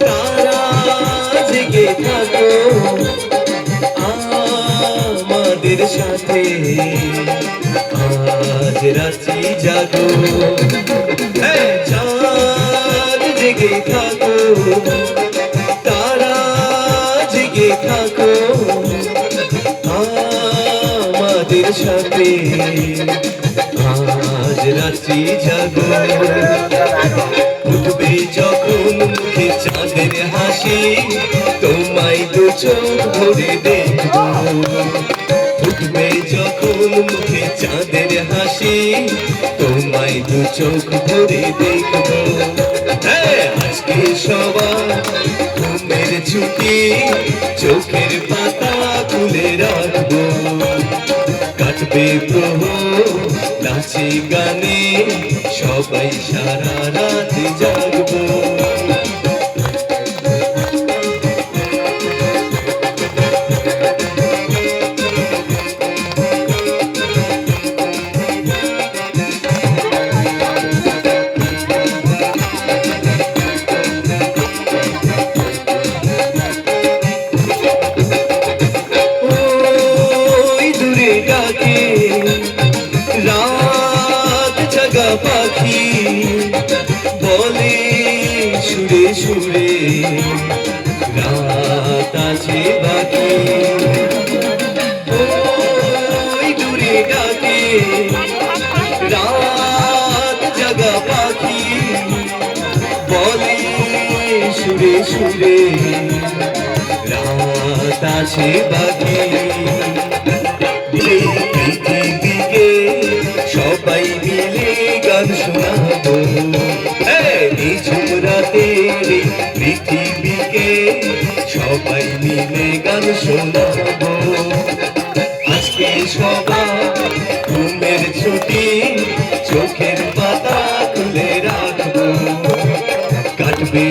তারা জেগে থাকো আমাদের সাথে আজ রাত্রি জাগো চাঁদ জেগে থাকো তারা জেগে থাকো আমাদের সাথে আজ রাত্রি জাগো উঠবে যখন মুখে চাঁদের হাসি তোমায় দু চোখ ভরে দেখব উঠবে যখন মুখে চাঁদের হাসি তোমায় দু চোখ ভরে দেখব আজকে সবার ঘুমের ছুটি চোখের পাতা খুলে রাখবো কাটবে প্রহর নাচে গানে সবাই সারা রাত জাগবো ওই দূরে ডাকে রাত জাগা পাখি বলে সুরে সুরে রাত আছে বাকি ওই দূরে ডাকে রাত জাগা পাখি বলে সুরে সুরে রাত আছে বাকি পৃথিবীকে সবাই মিলে গান শোনাবো নিঝুম রাতের পৃথিবীকে সবাই মিলে গান শোনাবো আজকে সবার ঘুমের ছুটি চোখের পাতা খুলে রাখবো কাটবে